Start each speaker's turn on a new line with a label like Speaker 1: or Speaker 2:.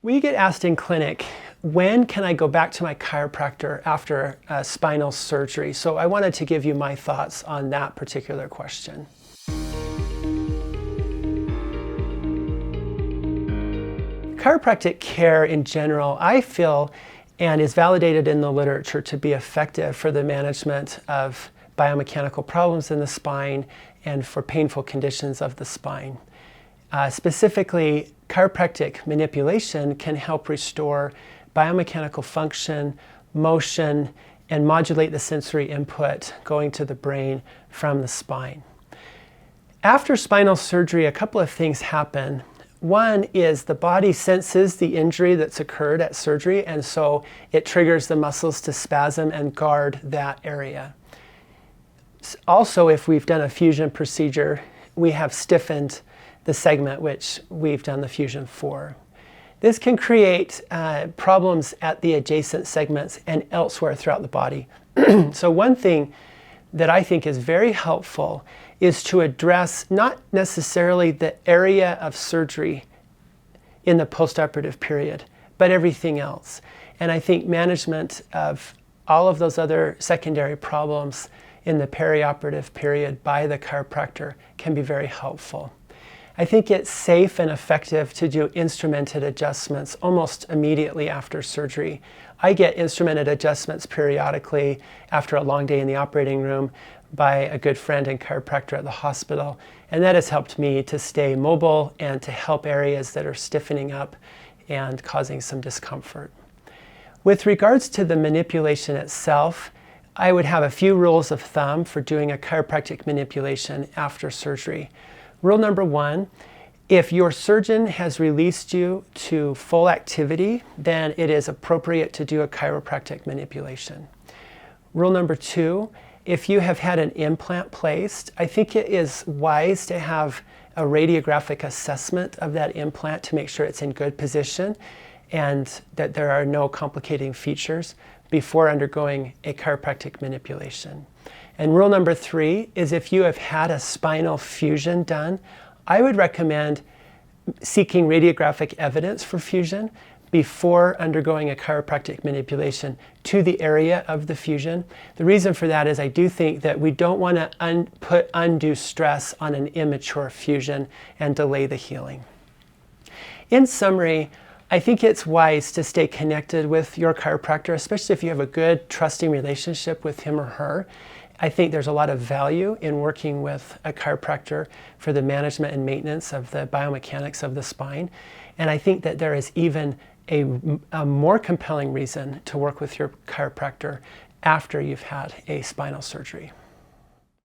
Speaker 1: We get asked in clinic, when can I go back to my chiropractor after a spinal surgery? So I wanted to give you my thoughts on that particular question. Chiropractic care in general, I feel, and is validated in the literature to be effective for the management of biomechanical problems in the spine and for painful conditions of the spine. Specifically, chiropractic manipulation can help restore biomechanical function, motion, and modulate the sensory input going to the brain from the spine. After spinal surgery, a couple of things happen. One is the body senses the injury that's occurred at surgery, and so it triggers the muscles to spasm and guard that area. Also, if we've done a fusion procedure, we have stiffened the segment which we've done the fusion for. This can create problems at the adjacent segments and elsewhere throughout the body. So one thing that I think is very helpful is to address not necessarily the area of surgery in the postoperative period, but everything else. And I think management of all of those other secondary problems in the perioperative period by the chiropractor can be very helpful. I think it's safe and effective to do instrumented adjustments almost immediately after surgery. I get instrumented adjustments periodically after a long day in the operating room by a good friend and chiropractor at the hospital, and that has helped me to stay mobile and to help areas that are stiffening up and causing some discomfort. With regards to the manipulation itself, I would have a few rules of thumb for doing a chiropractic manipulation after surgery. Rule number one, if your surgeon has released you to full activity, then it is appropriate to do a chiropractic manipulation. Rule number two, if you have had an implant placed, I think it is wise to have a radiographic assessment of that implant to make sure it's in good position and that there are no complicating features before undergoing a chiropractic manipulation. And rule number three is if you have had a spinal fusion done, I would recommend seeking radiographic evidence for fusion before undergoing a chiropractic manipulation to the area of the fusion. The reason for that is I do think that we don't want to put undue stress on an immature fusion and delay the healing. In summary, I think it's wise to stay connected with your chiropractor, especially if you have a good, trusting relationship with him or her. I think there's a lot of value in working with a chiropractor for the management and maintenance of the biomechanics of the spine. And I think that there is even a more compelling reason to work with your chiropractor after you've had a spinal surgery.